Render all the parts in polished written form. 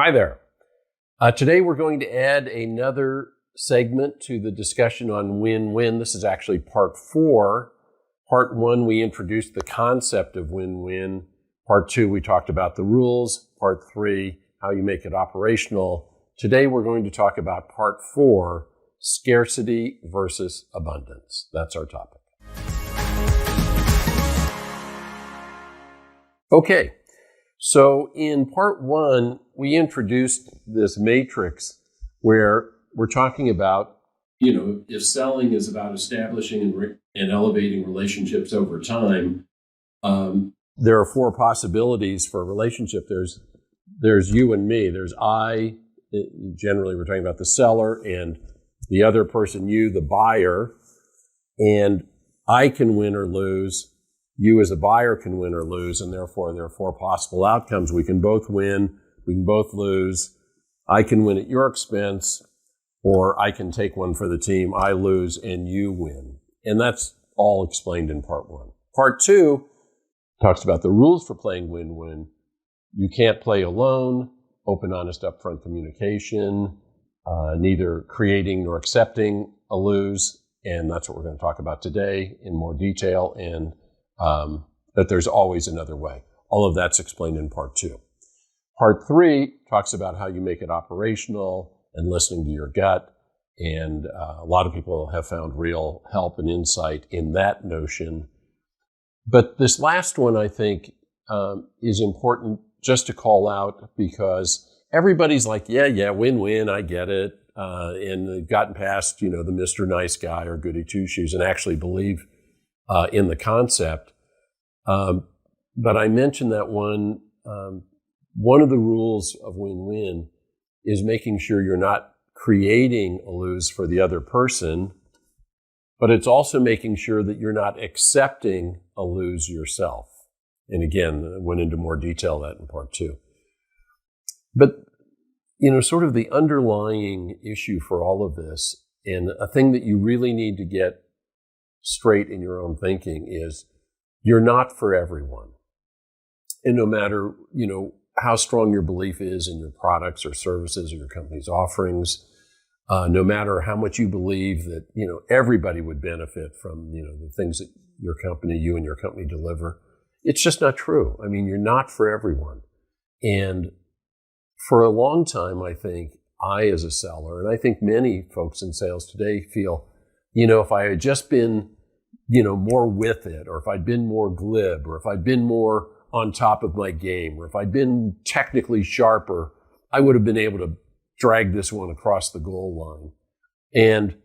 Hi there. Today we're going to add another segment to the discussion on win-win. This is actually part 4. Part 1, we introduced the concept of win-win. Part 2, we talked about the rules. Part 3, how you make it operational. Today we're going to talk about part 4, scarcity versus abundance. That's our topic. Okay. So in part 1, we introduced this matrix where we're talking about, if selling is about establishing and elevating relationships over time, there are 4 possibilities for a relationship. There's you and me. There's I, generally we're talking about the seller, and the other person, you, the buyer, and I can win or lose. You as a buyer can win or lose, and therefore there are 4 possible outcomes. We can both win, we can both lose. I can win at your expense, or I can take one for the team. I lose and you win. And that's all explained in part 1. Part 2 talks about the rules for playing win-win. You can't play alone, open, honest, upfront communication, neither creating nor accepting a lose. And that's what we're going to talk about today in more detail, and that there's always another way. All of that's explained in part 2. Part 3 talks about how you make it operational and listening to your gut. And a lot of people have found real help and insight in that notion. But this last one, I think, is important just to call out, because everybody's like, yeah, win-win, I get it. And they've gotten past, the Mr. Nice Guy or goody two-shoes and actually believe in the concept. But I mentioned that one of the rules of win-win is making sure you're not creating a lose for the other person, but it's also making sure that you're not accepting a lose yourself. And again, I went into more detail of that in part 2. But, sort of the underlying issue for all of this, and a thing that you really need to get straight in your own thinking, is you're not for everyone. And no matter, how strong your belief is in your products or services or your company's offerings, no matter how much you believe that, everybody would benefit from, the things that you and your company deliver, it's just not true. I mean, you're not for everyone. And for a long time, I think I, as a seller, and I think many folks in sales today feel, if I had just been, more with it, or if I'd been more glib, or if I'd been more on top of my game, or if I'd been technically sharper, I would have been able to drag this one across the goal line. And,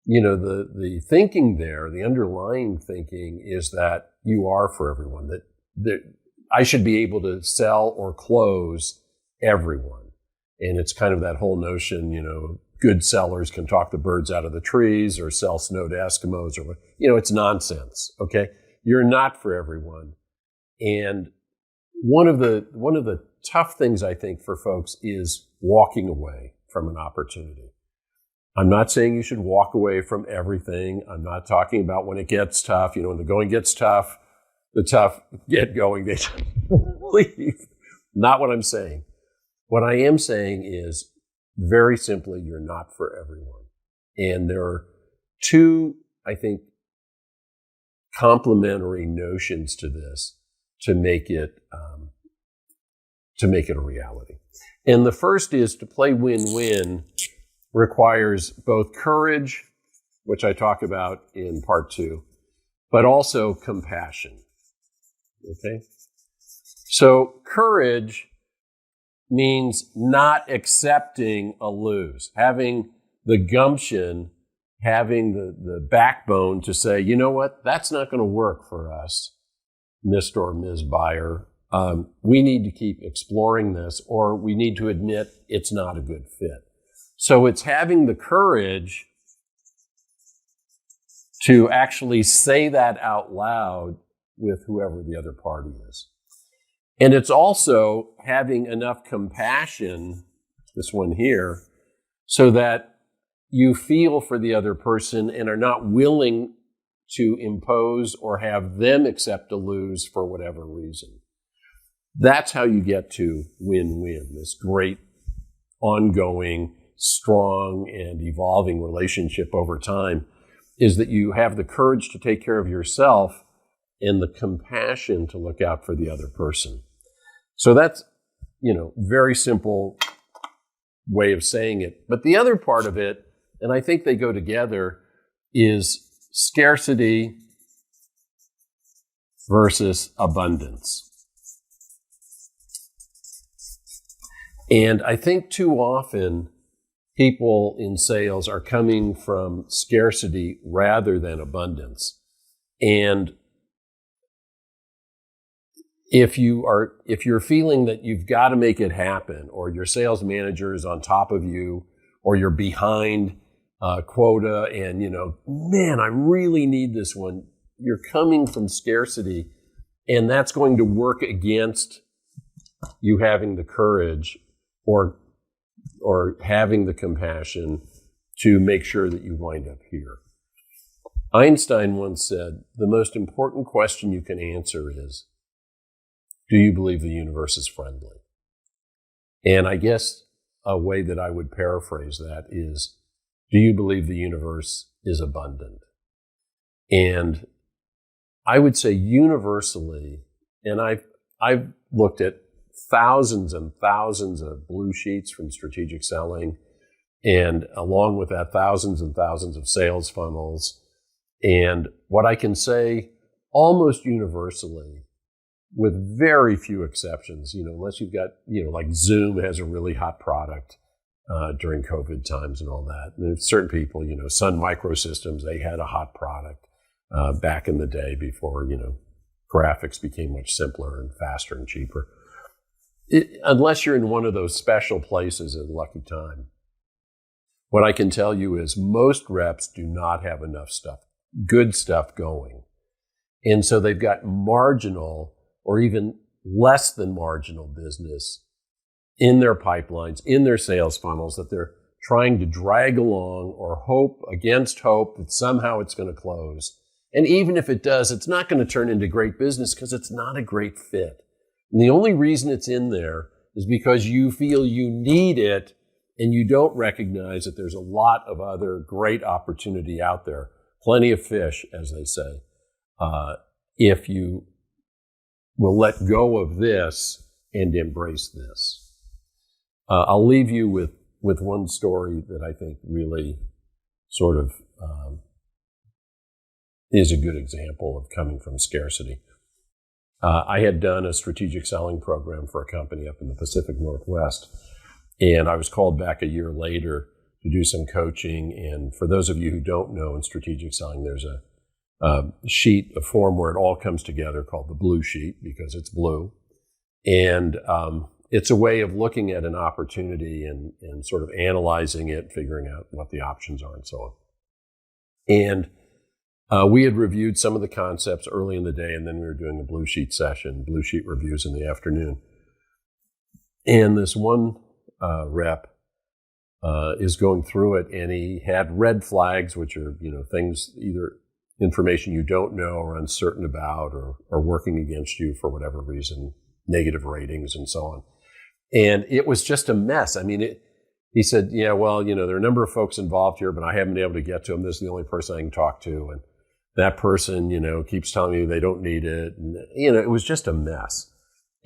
the thinking there, the underlying thinking, is that you are for everyone, that I should be able to sell or close everyone. And it's kind of that whole notion, good sellers can talk the birds out of the trees or sell snow to Eskimos, or, it's nonsense. Okay. You're not for everyone. And one of the tough things, I think, for folks is walking away from an opportunity. I'm not saying you should walk away from everything. I'm not talking about when it gets tough. When the going gets tough, the tough get going, they leave. Not what I'm saying. What I am saying is, very simply, you're not for everyone. And there are 2, I think, complementary notions to this to make it a reality. And the first is, to play win-win requires both courage, which I talk about in part 2, but also compassion. Okay? So courage means not accepting a lose, having the gumption, having the backbone to say, you know what, that's not going to work for us, Mr. or Ms. Buyer. We need to keep exploring this, or we need to admit it's not a good fit. So it's having the courage to actually say that out loud with whoever the other party is. And it's also having enough compassion, this one here, so that you feel for the other person and are not willing to impose or have them accept a lose for whatever reason. That's how you get to win-win, this great, ongoing, strong, and evolving relationship over time, is that you have the courage to take care of yourself and the compassion to look out for the other person. So that's, very simple way of saying it. But the other part of it, and I think they go together, is scarcity versus abundance. And I think too often people in sales are coming from scarcity rather than abundance. And if you're feeling that you've got to make it happen, or your sales manager is on top of you, or you're behind quota and, man, I really need this one, you're coming from scarcity, and that's going to work against you having the courage or having the compassion to make sure that you wind up here. Einstein once said, the most important question you can answer is, do you believe the universe is friendly? And I guess a way that I would paraphrase that is, do you believe the universe is abundant? And I would say universally, and I've looked at thousands and thousands of blue sheets from strategic selling, and along with that, thousands and thousands of sales funnels. And what I can say almost universally, with very few exceptions, unless you've got, like Zoom has a really hot product during COVID times and all that. And there's certain people, Sun Microsystems, they had a hot product back in the day before, graphics became much simpler and faster and cheaper. Unless you're in one of those special places at lucky time. What I can tell you is most reps do not have enough good stuff going. And so they've got marginal or even less than marginal business in their pipelines, in their sales funnels that they're trying to drag along or hope against hope that somehow it's going to close. And even if it does, it's not going to turn into great business because it's not a great fit. And the only reason it's in there is because you feel you need it and you don't recognize that there's a lot of other great opportunity out there. Plenty of fish, as they say, if you will let go of this and embrace this. I'll leave you with one story that I think really sort of is a good example of coming from scarcity. I had done a strategic selling program for a company up in the Pacific Northwest, and I was called back a year later to do some coaching. And for those of you who don't know, in strategic selling, there's a sheet, a form where it all comes together called the blue sheet because it's blue. And it's a way of looking at an opportunity and sort of analyzing it, figuring out what the options are and so on. And we had reviewed some of the concepts early in the day, and then we were doing the blue sheet session, blue sheet reviews in the afternoon. And this one rep is going through it, and he had red flags, which are, things, either information you don't know or uncertain about or working against you for whatever reason, negative ratings and so on. And it was just a mess. I mean, he said, yeah, well, there are a number of folks involved here, but I haven't been able to get to them. This is the only person I can talk to. And that person, keeps telling me they don't need it. And, it was just a mess.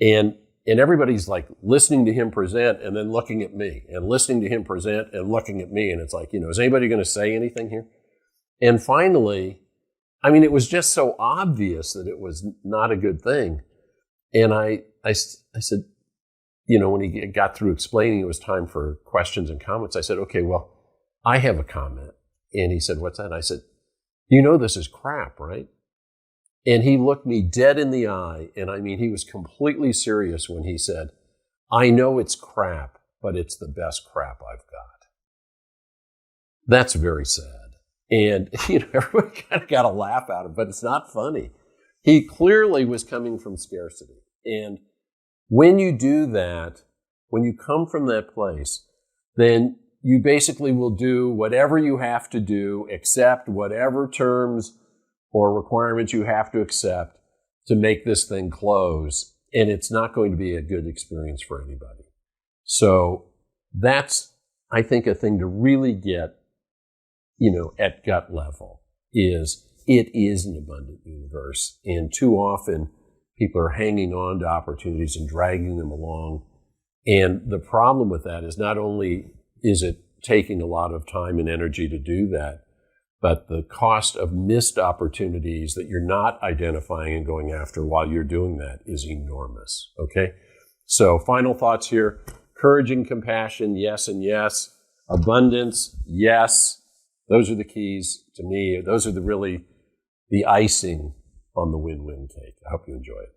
And everybody's like listening to him present and then looking at me and listening to him present and looking at me. And it's like, is anybody going to say anything here? And finally, it was just so obvious that it was not a good thing. And I said, when he got through explaining it was time for questions and comments, I said, okay, well, I have a comment. And he said, what's that? I said, this is crap, right? And he looked me dead in the eye. And he was completely serious when he said, I know it's crap, but it's the best crap I've got. That's very sad. And, everybody kind of got a laugh out of it, but it's not funny. He clearly was coming from scarcity. And when you do that, when you come from that place, then you basically will do whatever you have to do, accept whatever terms or requirements you have to accept to make this thing close. and it's not going to be a good experience for anybody. So that's, I think, a thing to really get, at gut level is it is an abundant universe. And too often people are hanging on to opportunities and dragging them along. And the problem with that is not only is it taking a lot of time and energy to do that, but the cost of missed opportunities that you're not identifying and going after while you're doing that is enormous. Okay? So final thoughts here. Courage and compassion, yes and yes. Abundance, yes. Those are the keys to me. Those are the icing on the win-win cake. I hope you enjoy it.